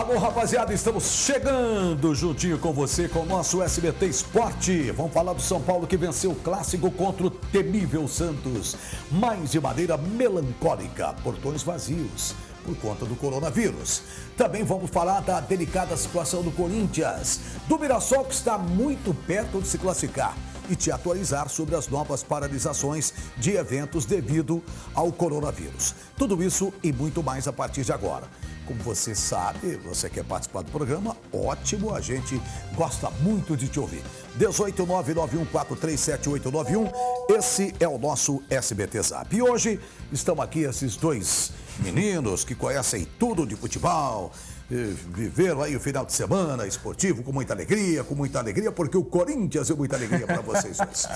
Alô, rapaziada, estamos chegando juntinho com você com o nosso SBT Esporte. Vamos falar do São Paulo que venceu o clássico contra o temível Santos, mas de maneira melancólica, portões vazios por conta do coronavírus. Também vamos falar da delicada situação do Corinthians, do Mirassol que está muito perto de se classificar e te atualizar sobre as novas paralisações de eventos devido ao coronavírus. Tudo isso e muito mais a partir de agora. Como você sabe, você quer participar do programa, ótimo, a gente gosta muito de te ouvir. 18991437891, esse é o nosso SBT Zap. E hoje estão aqui esses dois meninos que conhecem tudo de futebol, viveram aí o final de semana esportivo com muita alegria, porque o Corinthians deu muita alegria para vocês dois.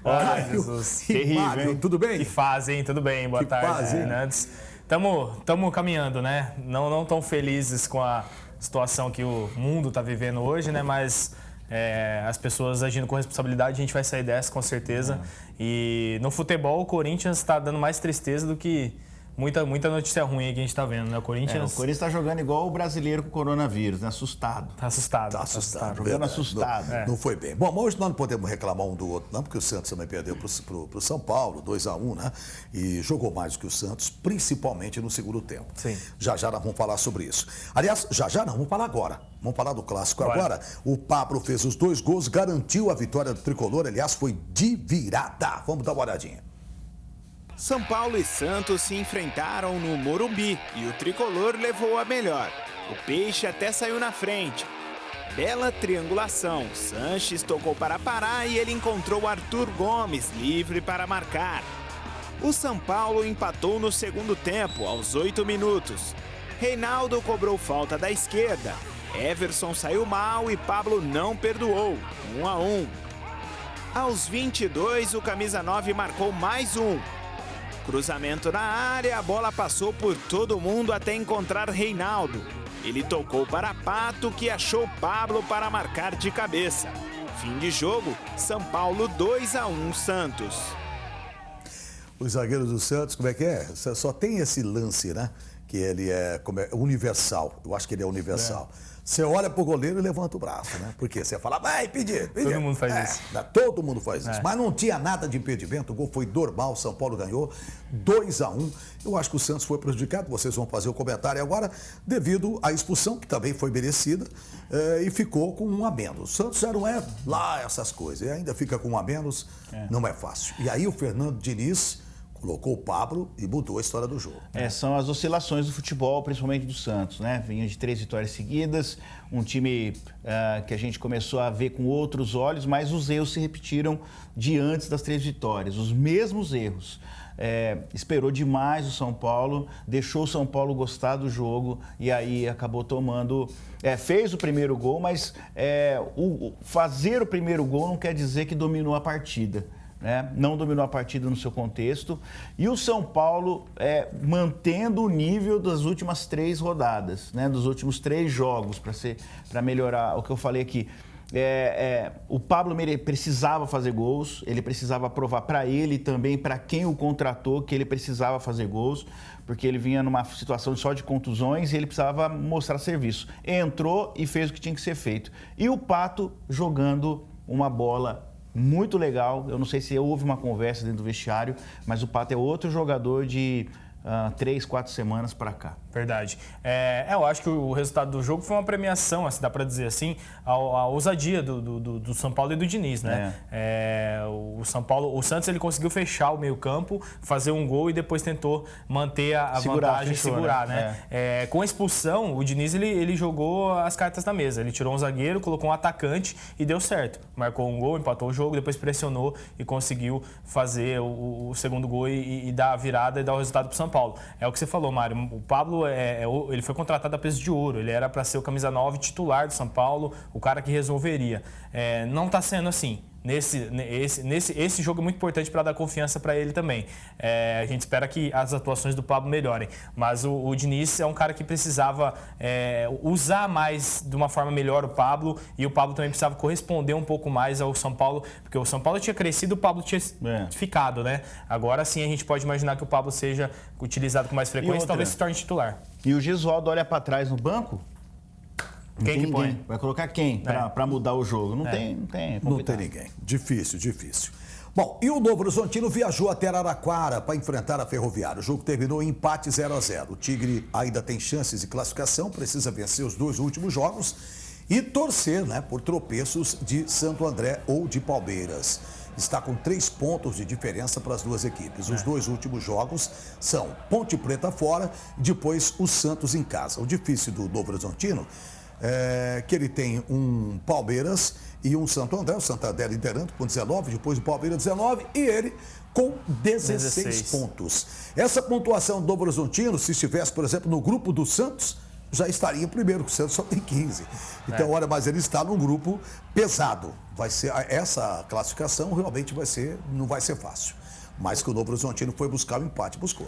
Olha, Jesus, terrível, Mário, tudo bem? Que fazem, tudo bem, boa tarde, Nantes. Estamos caminhando, né? Não tão felizes com a situação que o mundo está vivendo hoje, né? Mas as pessoas agindo com responsabilidade, a gente vai sair dessa com certeza. E no futebol, o Corinthians está dando mais tristeza do que muita notícia ruim aí que a gente está vendo, né? O Corinthians está jogando igual o brasileiro com o coronavírus, né? Assustado. Tá assustado. Jogando assustado. Não foi bem. Bom, mas hoje nós não podemos reclamar um do outro, não, porque o Santos também perdeu pro São Paulo, 2-1, né? E jogou mais do que o Santos, principalmente no segundo tempo. Sim. Já nós vamos falar sobre isso. Aliás, já não, vamos falar agora. Vamos falar do clássico agora. O Pablo fez os 2 gols, garantiu a vitória do Tricolor, aliás, foi de virada. Vamos dar uma olhadinha. São Paulo e Santos se enfrentaram no Morumbi e o Tricolor levou a melhor. O Peixe até saiu na frente. Bela triangulação. Sanches tocou para parar e ele encontrou Arthur Gomes livre para marcar. O São Paulo empatou no segundo tempo, aos 8 minutos. Reinaldo cobrou falta da esquerda. Everson saiu mal e Pablo não perdoou. 1-1. Aos 22, o camisa 9 marcou mais um. Cruzamento na área, a bola passou por todo mundo até encontrar Reinaldo. Ele tocou para Pato, que achou Pablo para marcar de cabeça. Fim de jogo, São Paulo 2-1 Santos. Os zagueiros do Santos, como é que é? Só tem esse lance, né? Que ele é universal. Eu acho que ele é universal. Você olha pro goleiro e levanta o braço, né? Porque você fala, vai pedir. Todo mundo faz isso. Todo mundo faz isso. Mas não tinha nada de impedimento, o gol foi normal, São Paulo ganhou 2-1. Eu acho que o Santos foi prejudicado, vocês vão fazer o comentário agora, devido à expulsão, que também foi merecida, e ficou com 1 a menos. O Santos já não é lá essas coisas, e ainda fica com 1 a menos, não é fácil. E aí o Fernando Diniz colocou o Pablo e mudou a história do jogo. São as oscilações do futebol, principalmente do Santos, né? Vinha de 3 vitórias seguidas, um time que a gente começou a ver com outros olhos, mas os erros se repetiram de antes das 3 vitórias, os mesmos erros. Esperou demais o São Paulo, deixou o São Paulo gostar do jogo e aí acabou tomando... fez o primeiro gol, mas fazer o primeiro gol não quer dizer que dominou a partida. Né? Não dominou a partida no seu contexto, e o São Paulo mantendo o nível das últimas 3 rodadas, né? Dos últimos 3 jogos, para melhorar o que eu falei aqui. O Pablo precisava fazer gols, ele precisava provar para ele e também para quem o contratou que ele precisava fazer gols, porque ele vinha numa situação só de contusões e ele precisava mostrar serviço. Entrou e fez o que tinha que ser feito. E o Pato jogando uma bola muito legal. Eu não sei se houve uma conversa dentro do vestiário, mas o Pato é outro jogador de 3, 4 semanas para cá. Verdade. Eu acho que o resultado do jogo foi uma premiação, assim, dá para dizer assim, a ousadia do São Paulo e do Diniz, né? O Santos ele conseguiu fechar o meio-campo, fazer um gol e depois tentou manter a vantagem e segurar, né? Com a expulsão, o Diniz ele jogou as cartas na mesa. Ele tirou um zagueiro, colocou um atacante e deu certo. Marcou um gol, empatou o jogo, depois pressionou e conseguiu fazer o segundo gol e dar a virada e dar o resultado para o São Paulo. É o que você falou, Mário. O Pablo ele foi contratado a peso de ouro, ele era para ser o camisa 9 titular do São Paulo, o cara que resolveria. Não está sendo assim. Esse jogo é muito importante para dar confiança para ele também. A gente espera que as atuações do Pablo melhorem, mas o Diniz é um cara que precisava usar mais de uma forma melhor o Pablo, e o Pablo também precisava corresponder um pouco mais ao São Paulo, porque o São Paulo tinha crescido, o Pablo tinha ficado, né? Agora sim a gente pode imaginar que o Pablo seja utilizado com mais frequência e talvez se torne titular. E o Gesualdo olha para trás no banco, Quem que põe? Vai colocar quem para mudar o jogo? Não tem, é não tem ninguém. Difícil. Bom, e o Novo Horizontino viajou até Araraquara para enfrentar a Ferroviária. O jogo terminou em empate 0-0. O Tigre ainda tem chances de classificação, precisa vencer os 2 últimos jogos e torcer, né, por tropeços de Santo André ou de Palmeiras. Está com 3 pontos de diferença para as duas equipes. Os 2 últimos jogos são Ponte Preta fora, depois o Santos em casa. O difícil do Novo Horizontino é que ele tem um Palmeiras e um Santo André. O Santo André liderando com 19, depois o Palmeiras 19 e ele com 16 pontos. Essa pontuação do Novo Horizontino, se estivesse, por exemplo, no grupo do Santos, já estaria em primeiro, o Santos só tem 15. Então, olha, mas ele está num grupo pesado. Essa classificação realmente não vai ser fácil. Mas que o Novo Horizontino foi buscar o empate, buscou.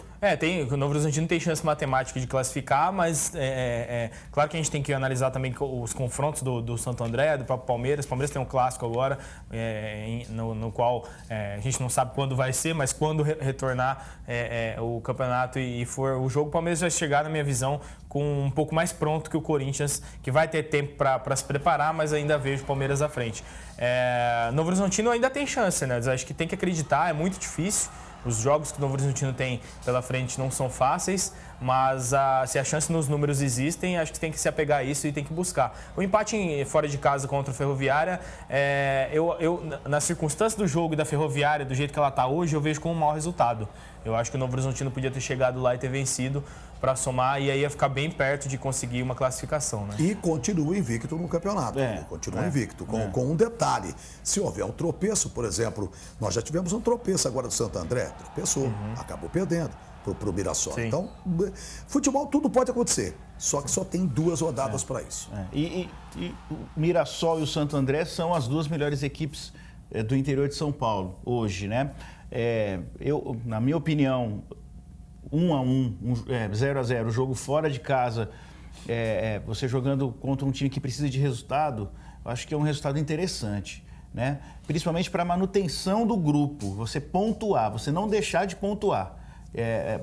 O Novo Horizontino tem chance matemática de classificar, mas claro que a gente tem que analisar também os confrontos do Santo André, do próprio Palmeiras. O Palmeiras tem um clássico agora, no qual a gente não sabe quando vai ser, mas quando retornar o campeonato e for o jogo, o Palmeiras vai chegar, na minha visão, com um pouco mais pronto que o Corinthians, que vai ter tempo para se preparar, mas ainda vejo o Palmeiras à frente. Novo Horizontino ainda tem chance, né? Acho que tem que acreditar, é muito difícil. Os jogos que o Novo Horizontino tem pela frente não são fáceis, mas se a chance nos números existem, acho que tem que se apegar a isso e tem que buscar. O empate fora de casa contra a Ferroviária, nas circunstâncias do jogo e da Ferroviária, do jeito que ela está hoje, eu vejo como um mau resultado. Eu acho que o Novo Horizontino podia ter chegado lá e ter vencido para somar, e aí ia ficar bem perto de conseguir uma classificação, né? E continua invicto no campeonato. Continua invicto, com um detalhe. Se houver um tropeço, por exemplo, nós já tivemos um tropeço agora do Santo André, tropeçou, acabou perdendo pro Mirassol. Sim. Então, futebol tudo pode acontecer, só que só tem 2 rodadas para isso. E o Mirassol e o Santo André são as 2 melhores equipes do interior de São Paulo hoje, né? Na minha opinião, 1-1, 0-0, jogo fora de casa, você jogando contra um time que precisa de resultado, eu acho que é um resultado interessante, né? Principalmente para a manutenção do grupo, você pontuar, você não deixar de pontuar.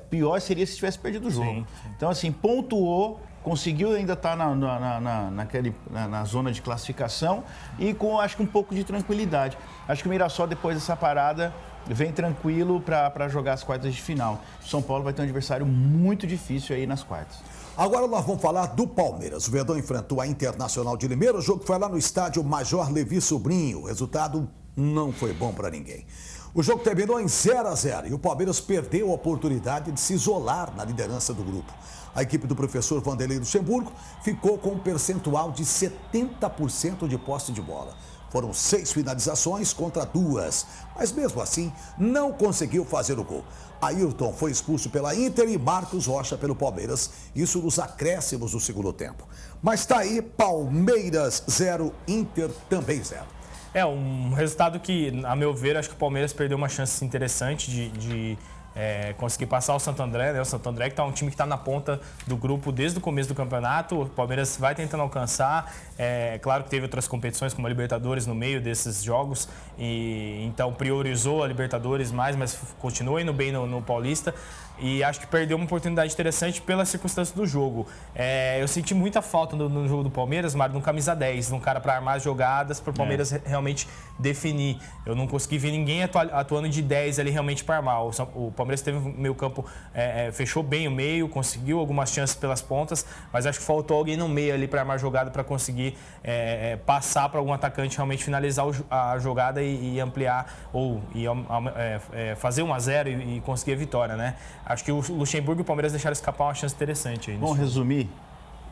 Pior seria se tivesse perdido o jogo. Sim. Então, assim, pontuou, conseguiu ainda estar na zona de classificação e com, acho que, um pouco de tranquilidade. Acho que o Mirassol, depois dessa parada, vem tranquilo para jogar as quartas de final. O São Paulo vai ter um adversário muito difícil aí nas quartas. Agora nós vamos falar do Palmeiras. O Verdão enfrentou a Internacional de Limeira. O jogo foi lá no estádio Major Levi Sobrinho. O resultado não foi bom para ninguém. O jogo terminou em 0-0 e o Palmeiras perdeu a oportunidade de se isolar na liderança do grupo. A equipe do professor Vanderlei Luxemburgo ficou com um percentual de 70% de posse de bola. Foram 6 finalizações contra 2, mas mesmo assim não conseguiu fazer o gol. Ayrton foi expulso pela Inter e Marcos Rocha pelo Palmeiras, isso nos acréscimos do segundo tempo. Mas tá aí, Palmeiras 0, Inter também 0. Um resultado que, a meu ver, acho que o Palmeiras perdeu uma chance interessante de conseguir passar o Santo André, né? O Santo André que tá um time que está na ponta do grupo desde o começo do campeonato. O Palmeiras vai tentando alcançar. Claro que teve outras competições como a Libertadores no meio desses jogos e então priorizou a Libertadores mais, mas continua indo bem no Paulista. E acho que perdeu uma oportunidade interessante pela circunstância do jogo. Eu senti muita falta no jogo do Palmeiras, Mário, no camisa 10, num cara para armar as jogadas, para o Palmeiras realmente definir. Eu não consegui ver ninguém atuando de 10 ali realmente para armar. O Palmeiras teve um meio campo, fechou bem o meio, conseguiu algumas chances pelas pontas, mas acho que faltou alguém no meio ali para armar a jogada, para conseguir passar para algum atacante realmente finalizar a jogada e ampliar ou fazer 1-0 e conseguir a vitória, né? Acho que o Luxemburgo e o Palmeiras deixaram escapar uma chance interessante aí. Vamos resumir?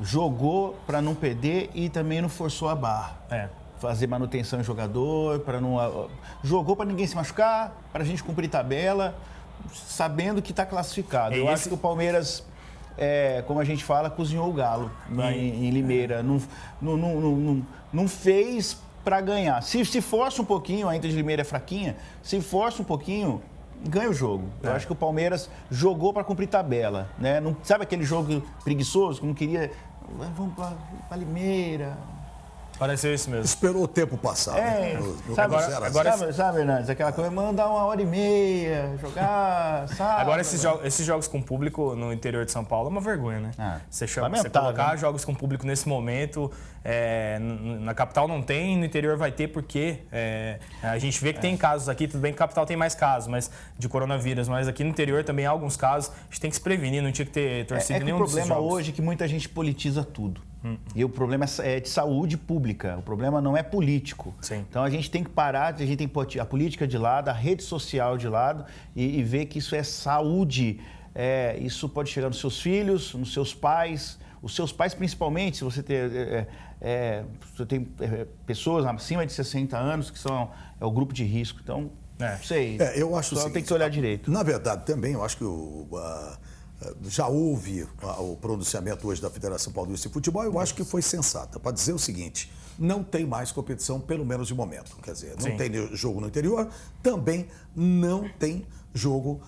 Jogou para não perder e também não forçou a barra. Fazer manutenção em jogador, para não... Jogou para ninguém se machucar, para a gente cumprir tabela, sabendo que está classificado. Eu acho que o Palmeiras, como a gente fala, cozinhou o galo em Limeira. Não fez para ganhar. Se força um pouquinho, a Inter de Limeira é fraquinha, se força um pouquinho, ganha o jogo. Eu acho que o Palmeiras jogou para cumprir tabela, né? Não, sabe aquele jogo preguiçoso que não queria... Vamos para Limeira... Pareceu isso mesmo. Esperou o tempo passar. Sabe, Hernandes, aquela coisa, mandar 1h30, jogar, sabe? Agora, esses jogos com público no interior de São Paulo é uma vergonha, né? Você colocar jogos com público nesse momento, na capital não tem, no interior vai ter, porque a gente vê que tem casos aqui, tudo bem que a capital tem mais casos, mas de coronavírus, mas aqui no interior também há alguns casos, a gente tem que se prevenir, não tinha que ter torcida nenhum desses jogos. O problema hoje é que muita gente politiza tudo. E o problema é de saúde pública, o problema não é político. Sim. Então a gente tem que parar, a gente tem que pôr a política de lado, a rede social de lado e ver que isso é saúde. Isso pode chegar nos seus filhos, nos seus pais, os seus pais principalmente, se você tem pessoas acima de 60 anos que são o grupo de risco. Então, não sei, eu acho só tem que olhar direito. Na verdade, também, eu acho que já houve o pronunciamento hoje da Federação Paulista de Futebol, eu acho que foi sensata, para dizer o seguinte: não tem mais competição, pelo menos de momento. Quer dizer, não tem jogo no interior, também não tem jogo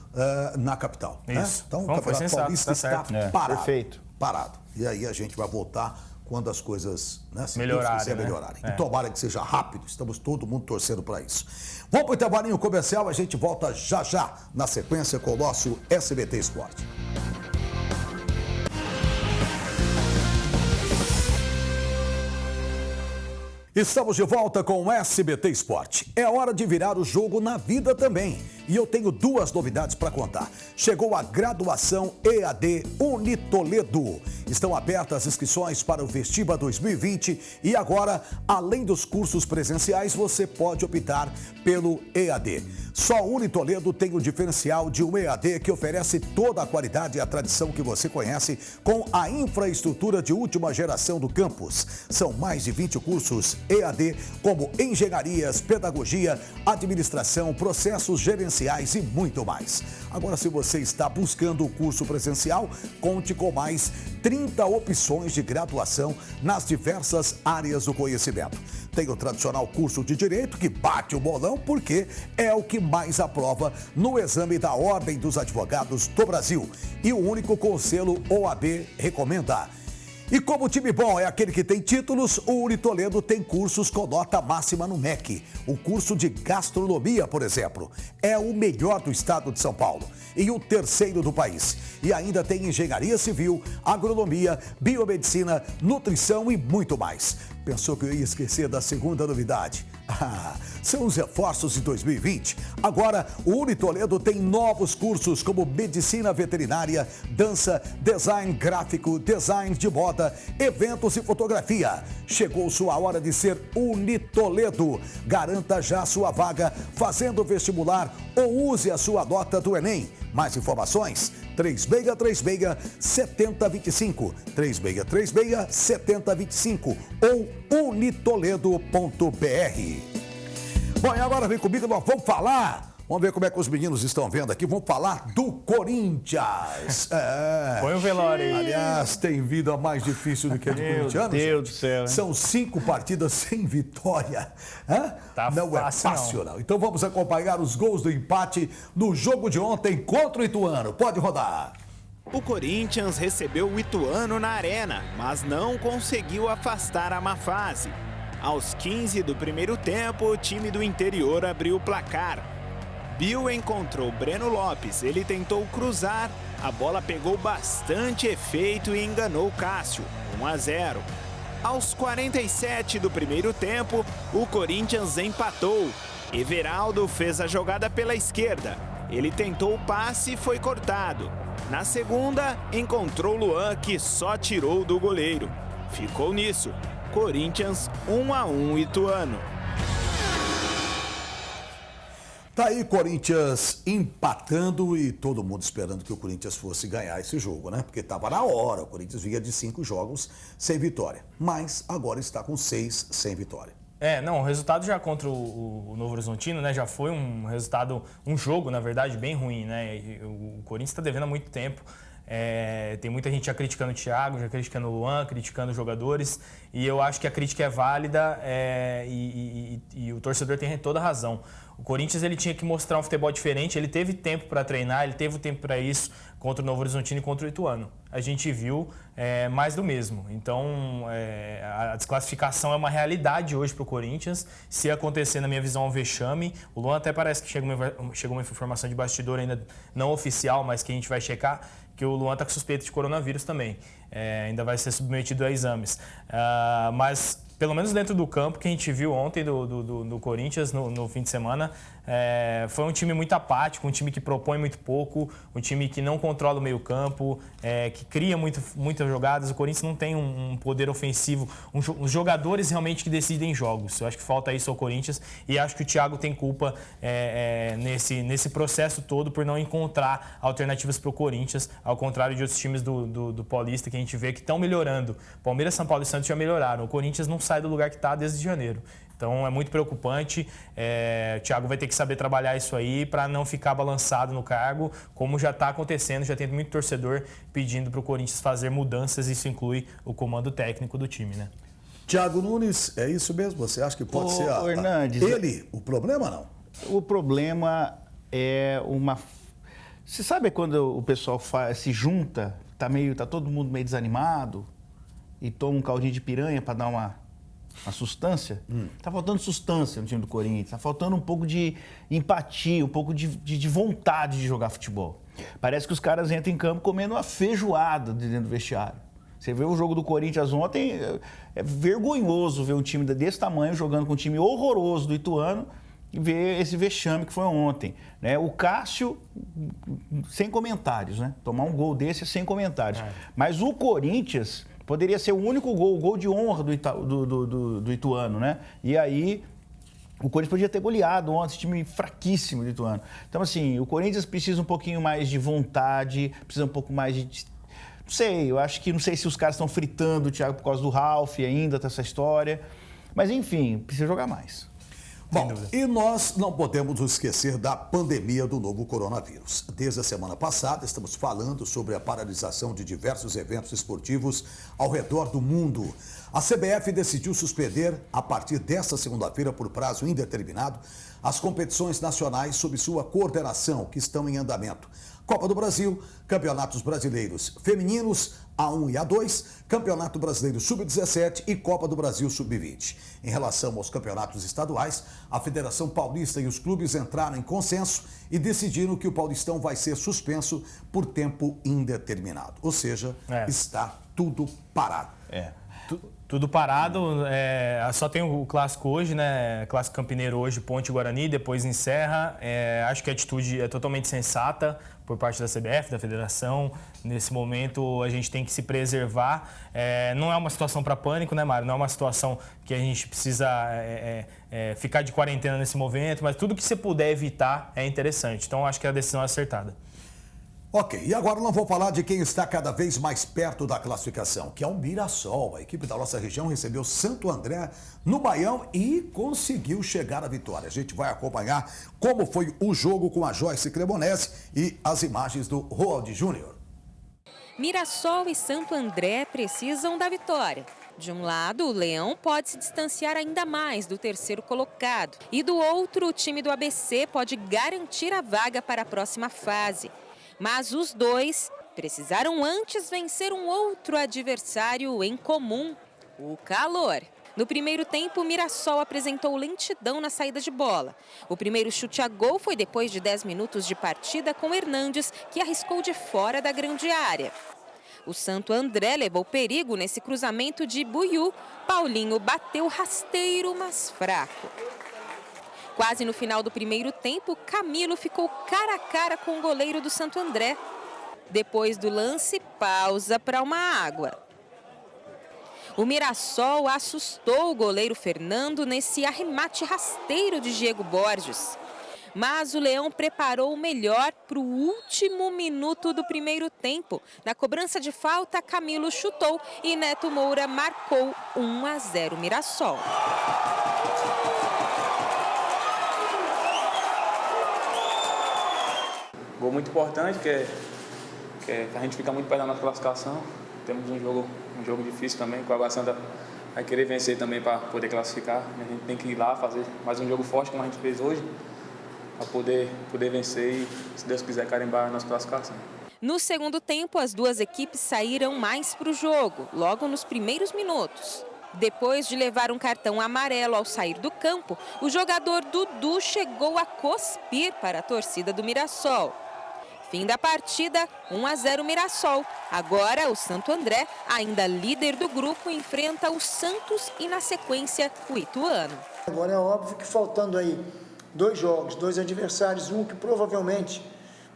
na capital. Isso. Né? Então, o Campeonato Paulista está parado. Perfeito. Parado. E aí a gente vai voltar quando as coisas melhorarem. E tomara que seja rápido, estamos todo mundo torcendo para isso. Vamos para o intervalinho comercial, a gente volta já na sequência com o nosso SBT Esporte. Estamos de volta com o SBT Esporte. É hora de virar o jogo na vida também. E eu tenho 2 novidades para contar. Chegou a graduação EAD Unitoledo. Estão abertas as inscrições para o Vestiba 2020 e agora, além dos cursos presenciais, você pode optar pelo EAD. Só Unitoledo tem o diferencial de um EAD que oferece toda a qualidade e a tradição que você conhece com a infraestrutura de última geração do campus. São mais de 20 cursos EAD, como engenharias, pedagogia, administração, processos gerenciais e muito mais. Agora, se você está buscando o curso presencial, conte com mais 30 opções de graduação nas diversas áreas do conhecimento. Tem o tradicional curso de Direito, que bate o bolão porque é o que mais aprova no exame da Ordem dos Advogados do Brasil. E o único com o selo OAB recomenda. E como o time bom é aquele que tem títulos, o Unitoledo tem cursos com nota máxima no MEC. O curso de gastronomia, por exemplo, é o melhor do estado de São Paulo e o 3º do país. E ainda tem engenharia civil, agronomia, biomedicina, nutrição e muito mais. Pensou que eu ia esquecer da segunda novidade? São os reforços de 2020. Agora, o Unitoledo tem novos cursos como medicina veterinária, dança, design gráfico, design de moda, eventos e fotografia. Chegou sua hora de ser Unitoledo. Garanta já sua vaga fazendo vestibular ou use a sua nota do Enem. Mais informações? 3636-7025, 3636-7025 ou unitoledo.br. Bom, e agora vem comigo, nós vamos falar. Vamos ver como é que os meninos estão vendo aqui. Vamos falar do Corinthians. Põe o velório aí. Aliás, tem vida mais difícil do que a de corintianos. Meu Deus do céu, hein? São 5 partidas sem vitória. Não é fácil, não. Então vamos acompanhar os gols do empate no jogo de ontem contra o Ituano. Pode rodar. O Corinthians recebeu o Ituano na arena, mas não conseguiu afastar a má fase. Aos 15 do primeiro tempo, o time do interior abriu o placar. Bill encontrou Breno Lopes, ele tentou cruzar, a bola pegou bastante efeito e enganou Cássio, 1-0. Aos 47 do primeiro tempo, o Corinthians empatou. Everaldo fez a jogada pela esquerda, ele tentou o passe e foi cortado. Na segunda, encontrou Luan, que só tirou do goleiro. Ficou nisso, Corinthians 1-1 Ituano. Tá aí Corinthians empatando e todo mundo esperando que o Corinthians fosse ganhar esse jogo, né? Porque estava na hora, o Corinthians vinha de 5 jogos sem vitória, mas agora está com 6 sem vitória. O resultado já contra o Novo Horizontino, né, já foi um resultado, um jogo, na verdade, bem ruim, né? O Corinthians está devendo há muito tempo. Tem muita gente já criticando o Thiago, já criticando o Luan, criticando os jogadores, e eu acho que a crítica é válida e o torcedor tem toda a razão. O Corinthians ele tinha que mostrar um futebol diferente, ele teve tempo para treinar, ele teve o tempo para isso. contra o Novo Horizontino e contra o Ituano. A gente viu mais do mesmo. Então, a desclassificação é uma realidade hoje para o Corinthians. Se acontecer, na minha visão, um vexame, o Luan até parece que chegou uma informação de bastidor ainda não oficial, mas que a gente vai checar, que o Luan está com suspeita de coronavírus também. Ainda vai ser submetido a exames. Mas, pelo menos dentro do campo, que a gente viu ontem do Corinthians no fim de semana, foi um time muito apático, um time que propõe muito pouco, um time que não controla o meio-campo, que cria muitas jogadas. O Corinthians não tem um poder ofensivo, os jogadores realmente que decidem jogos. Eu acho que falta isso ao Corinthians e acho que o Thiago tem culpa nesse processo todo por não encontrar alternativas para o Corinthians, ao contrário de outros times do Paulista que a gente vê que estão melhorando. Palmeiras, São Paulo e Santos já melhoraram. O Corinthians não sai do lugar que está desde janeiro. Então é muito preocupante. O Thiago vai ter que saber trabalhar isso aí para não ficar balançado no cargo, como já está acontecendo. Já tem muito torcedor pedindo para o Corinthians fazer mudanças. Isso inclui o comando técnico do time, né? Thiago Nunes, é isso mesmo? Você acha que pode ser Hernandes, ele o problema, não? O problema é uma... Você sabe quando o pessoal se junta, tá todo mundo meio desanimado e toma um caldinho de piranha para dar uma sustância? Tá faltando sustância no time do Corinthians, tá faltando um pouco de empatia, um pouco de vontade de jogar futebol. Parece que os caras entram em campo comendo uma feijoada dentro do vestiário. Você vê o jogo do Corinthians ontem, é vergonhoso ver um time desse tamanho jogando com um time horroroso do Ituano e ver esse vexame que foi ontem, né? O Cássio, sem comentários, né? Tomar um gol desse é sem comentários. Mas o Corinthians poderia ser o único gol, o gol de honra do Ituano, né? E aí o Corinthians podia ter goleado ontem, esse time fraquíssimo do Ituano. Então, assim, o Corinthians precisa um pouquinho mais de vontade, precisa um pouco mais de... Não sei, não sei se os caras estão fritando o Thiago por causa do Ralf ainda, tá essa história. Mas, enfim, precisa jogar mais. Bom, e nós não podemos nos esquecer da pandemia do novo coronavírus. Desde a semana passada, estamos falando sobre a paralisação de diversos eventos esportivos ao redor do mundo. A CBF decidiu suspender, a partir desta segunda-feira, por prazo indeterminado, as competições nacionais sob sua coordenação, que estão em andamento. Copa do Brasil, Campeonatos Brasileiros Femininos, A1 e A2, Campeonato Brasileiro Sub-17 e Copa do Brasil Sub-20. Em relação aos campeonatos estaduais, a Federação Paulista e os clubes entraram em consenso e decidiram que o Paulistão vai ser suspenso por tempo indeterminado. Ou seja, está tudo parado. Tudo parado, só tem o clássico hoje, né? Clássico Campineiro hoje, Ponte Guarani, depois encerra. Acho que a atitude é totalmente sensata por parte da CBF, da Federação. Nesse momento a gente tem que se preservar. Não é uma situação para pânico, né, Mário? Não é uma situação que a gente precisa ficar de quarentena nesse momento, mas tudo que você puder evitar é interessante. Então acho que a decisão é acertada. Ok, e agora nós vamos falar de quem está cada vez mais perto da classificação, que é o Mirassol. A equipe da nossa região recebeu Santo André no Baião e conseguiu chegar à vitória. A gente vai acompanhar como foi o jogo com a Joyce Cremonese e as imagens do Roald Júnior. Mirassol e Santo André precisam da vitória. De um lado, o Leão pode se distanciar ainda mais do terceiro colocado. E do outro, o time do ABC pode garantir a vaga para a próxima fase. Mas os dois precisaram antes vencer um outro adversário em comum, o calor. No primeiro tempo, o Mirassol apresentou lentidão na saída de bola. O primeiro chute a gol foi depois de 10 minutos de partida com Hernandes, que arriscou de fora da grande área. O Santo André levou perigo nesse cruzamento de Buiú. Paulinho bateu rasteiro, mas fraco. Quase no final do primeiro tempo, Camilo ficou cara a cara com o goleiro do Santo André. Depois do lance, pausa para uma água. O Mirassol assustou o goleiro Fernando nesse arremate rasteiro de Diego Borges. Mas o Leão preparou o melhor para o último minuto do primeiro tempo. Na cobrança de falta, Camilo chutou e Neto Moura marcou 1-0 Mirassol. Gol muito importante, que a gente fica muito perto da nossa classificação. Temos um jogo difícil também, que o Água Santa vai querer vencer também para poder classificar. A gente tem que ir lá fazer mais um jogo forte, como a gente fez hoje, para poder vencer e, se Deus quiser, carimbar a nossa classificação. No segundo tempo, as duas equipes saíram mais para o jogo, logo nos primeiros minutos. Depois de levar um cartão amarelo ao sair do campo, o jogador Dudu chegou a cuspir para a torcida do Mirassol. Fim da partida, 1-0 Mirassol. Agora o Santo André, ainda líder do grupo, enfrenta o Santos e na sequência o Ituano. Agora é óbvio que faltando aí 2 jogos, 2 adversários, um que provavelmente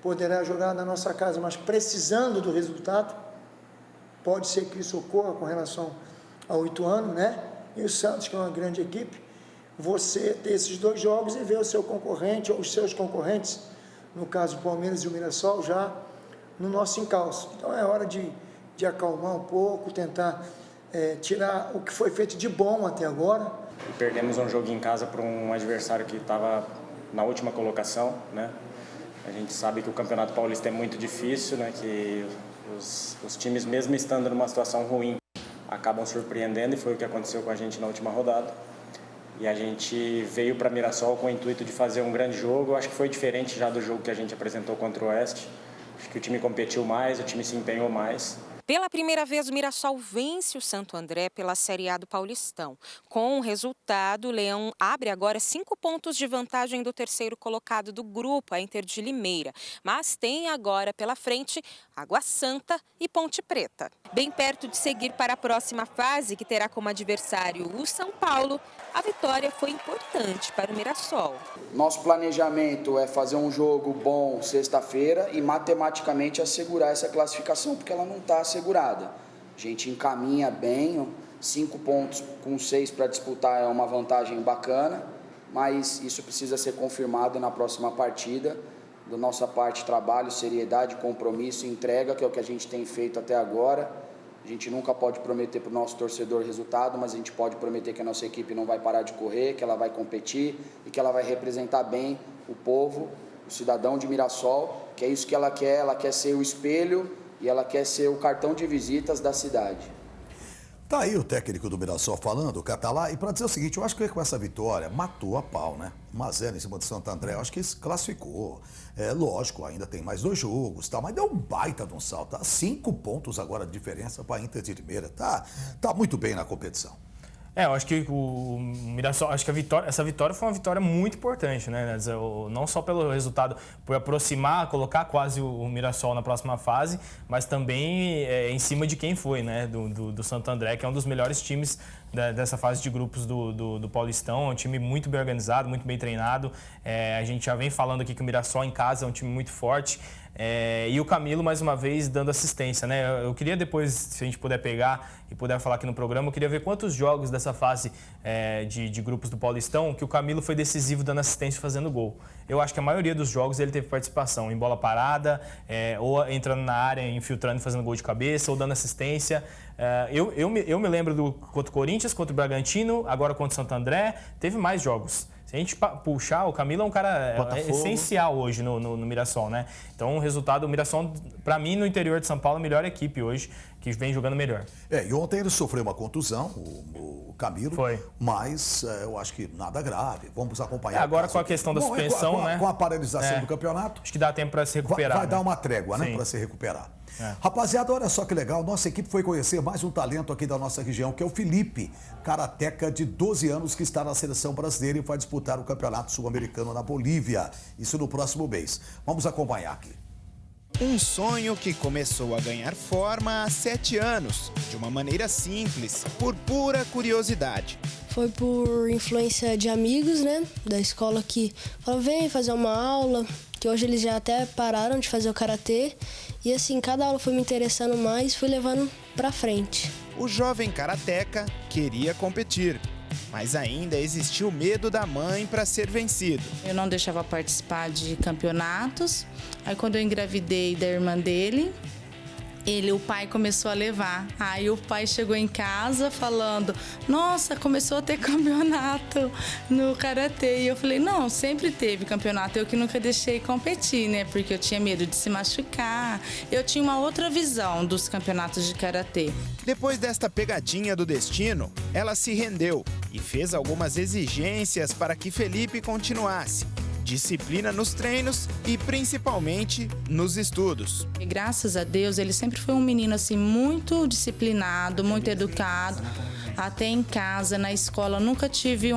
poderá jogar na nossa casa, mas precisando do resultado, pode ser que isso ocorra com relação ao Ituano, né? E o Santos, que é uma grande equipe, você ter esses 2 jogos e ver o seu concorrente ou os seus concorrentes, no caso o Palmeiras e o Mirassol, já no nosso encalço. Então é hora de acalmar um pouco, tentar tirar o que foi feito de bom até agora. Perdemos um jogo em casa para um adversário que estava na última colocação, né? A gente sabe que o Campeonato Paulista é muito difícil, né? Que os times, mesmo estando numa situação ruim, acabam surpreendendo, e foi o que aconteceu com a gente na última rodada. E a gente veio para Mirassol com o intuito de fazer um grande jogo. Eu acho que foi diferente já do jogo que a gente apresentou contra o Oeste. Acho que o time competiu mais, o time se empenhou mais. Pela primeira vez, o Mirassol vence o Santo André pela Série A do Paulistão. Com o resultado, o Leão abre agora 5 pontos de vantagem do terceiro colocado do grupo, a Inter de Limeira. Mas tem agora pela frente Água Santa e Ponte Preta. Bem perto de seguir para a próxima fase, que terá como adversário o São Paulo, a vitória foi importante para o Mirassol. Nosso planejamento é fazer um jogo bom sexta-feira e matematicamente assegurar essa classificação, porque ela não está assegurada. A gente encaminha bem, 5 pontos com 6 para disputar é uma vantagem bacana, mas isso precisa ser confirmado na próxima partida. Da nossa parte, trabalho, seriedade, compromisso e entrega, que é o que a gente tem feito até agora. A gente nunca pode prometer para o nosso torcedor resultado, mas a gente pode prometer que a nossa equipe não vai parar de correr, que ela vai competir e que ela vai representar bem o povo, o cidadão de Mirassol, que é isso que ela quer ser o espelho e ela quer ser o cartão de visitas da cidade. Tá aí o técnico do Mirassol falando, o Catalá, e para dizer o seguinte, eu acho que com essa vitória matou a pau, né? 1-0 em cima do Santo André, eu acho que se classificou. É lógico, ainda tem mais 2 jogos, tá? Mas deu um baita de um salto, tá? 5 pontos agora de diferença para a Inter de Limeira, tá muito bem na competição. Eu acho que o Mirassol, acho que essa vitória foi uma vitória muito importante, né? Não só pelo resultado, por aproximar, colocar quase o Mirassol na próxima fase, mas também em cima de quem foi, né? Do Santo André, que é um dos melhores times dessa fase de grupos do Paulistão. É um time muito bem organizado, muito bem treinado. A gente já vem falando aqui que o Mirassol em casa é um time muito forte. E o Camilo, mais uma vez, dando assistência, né? Eu queria depois, se a gente puder pegar e puder falar aqui no programa, eu queria ver quantos jogos dessa fase de grupos do Paulistão que o Camilo foi decisivo dando assistência e fazendo gol. Eu acho que a maioria dos jogos ele teve participação em bola parada, ou entrando na área, infiltrando e fazendo gol de cabeça, ou dando assistência. Eu me lembro contra o Corinthians, contra o Bragantino, agora contra o Santo André, teve mais jogos. Se a gente puxar, o Camilo é um cara essencial hoje no Mirassol, né? Então, o resultado, o Mirassol, para mim, no interior de São Paulo, é a melhor equipe hoje, que vem jogando melhor. E ontem ele sofreu uma contusão, o Camilo. Foi. Mas eu acho que nada grave. Vamos acompanhar. Agora com a questão da suspensão, né? Com a paralisação do campeonato. Acho que dá tempo para se recuperar. Vai dar uma trégua, né? Para se recuperar. Rapaziada, olha só que legal, nossa equipe foi conhecer mais um talento aqui da nossa região, que é o Felipe, karateca de 12 anos, que está na seleção brasileira e vai disputar o Campeonato Sul-Americano na Bolívia, isso no próximo mês. Vamos acompanhar aqui. Um sonho que começou a ganhar forma há 7 anos, de uma maneira simples, por pura curiosidade. Foi por influência de amigos, né, da escola que falaram, vem fazer uma aula, que hoje eles já até pararam de fazer o karatê. E assim, cada aula foi me interessando mais, fui levando pra frente. O jovem karateca queria competir, mas ainda existiu o medo da mãe para ser vencido. Eu não deixava participar de campeonatos, aí quando eu engravidei da irmã dele, o pai começou a levar. Aí o pai chegou em casa falando, nossa, começou a ter campeonato no karatê. E eu falei, não, sempre teve campeonato, eu que nunca deixei competir, né? Porque eu tinha medo de se machucar. Eu tinha uma outra visão dos campeonatos de karatê. Depois desta pegadinha do destino, ela se rendeu e fez algumas exigências para que Felipe continuasse. disciplina nos treinos e principalmente nos estudos. E graças a Deus, ele sempre foi um menino assim muito disciplinado, muito educado. Até em casa, na escola, nunca tive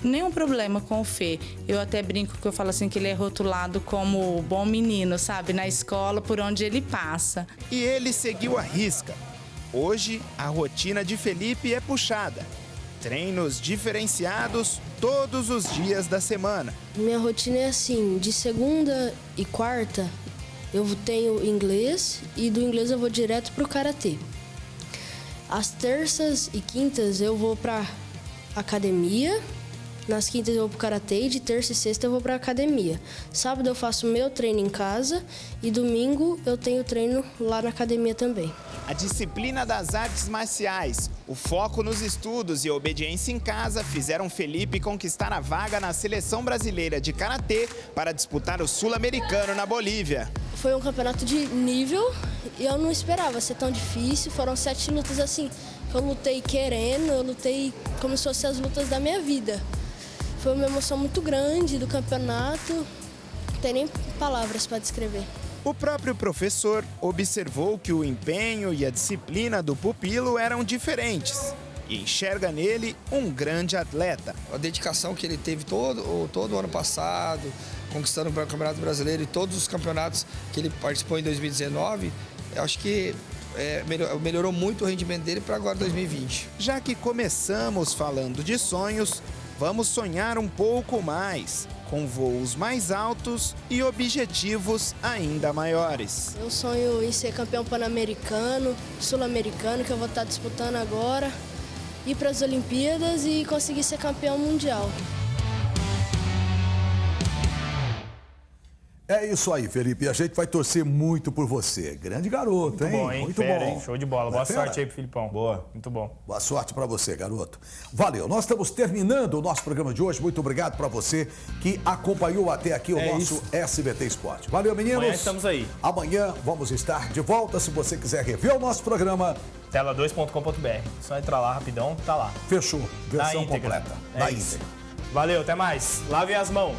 nenhum problema com o Fê. Eu até brinco que eu falo assim que ele é rotulado como bom menino, sabe? Na escola, por onde ele passa. E ele seguiu à risca. Hoje, a rotina de Felipe é puxada. Treinos diferenciados todos os dias da semana. Minha rotina é assim, de segunda e quarta eu tenho inglês e do inglês eu vou direto pro karatê. Às terças e quintas eu vou pra academia, nas quintas eu vou pro karatê e de terça e sexta eu vou pra academia. Sábado eu faço meu treino em casa e domingo eu tenho treino lá na academia também. A disciplina das artes marciais, o foco nos estudos e a obediência em casa fizeram Felipe conquistar a vaga na seleção brasileira de karatê para disputar o sul-americano na Bolívia. Foi um campeonato de nível e eu não esperava ser tão difícil. Foram 7 lutas assim, que eu lutei querendo, eu lutei como se fossem as lutas da minha vida. Foi uma emoção muito grande do campeonato, não tem nem palavras para descrever. O próprio professor observou que o empenho e a disciplina do pupilo eram diferentes e enxerga nele um grande atleta. A dedicação que ele teve todo o ano passado, conquistando o Campeonato Brasileiro e todos os campeonatos que ele participou em 2019, eu acho que melhorou muito o rendimento dele para agora 2020. Já que começamos falando de sonhos, vamos sonhar um pouco mais, com voos mais altos e objetivos ainda maiores. Eu sonho em ser campeão pan-americano, sul-americano, que eu vou estar disputando agora, ir para as Olimpíadas e conseguir ser campeão mundial. É isso aí, Felipe. A gente vai torcer muito por você. Grande garoto, hein? Muito bom, hein? Muito Fera, bom. Hein? Show de bola. Boa Fera? sorte aí pro Filipão. Boa. Muito bom. Boa sorte para você, garoto. Valeu. Nós estamos terminando o nosso programa de hoje. Muito obrigado para você que acompanhou até aqui o nosso SBT Esporte. Valeu, meninos. Amanhã estamos aí. Amanhã vamos estar de volta. Se você quiser rever o nosso programa, tela2.com.br. Só entrar lá rapidão, tá lá. fechou. Versão íntegra. completa. É Na isso. íntegra. Valeu, até mais. Lavem as mãos.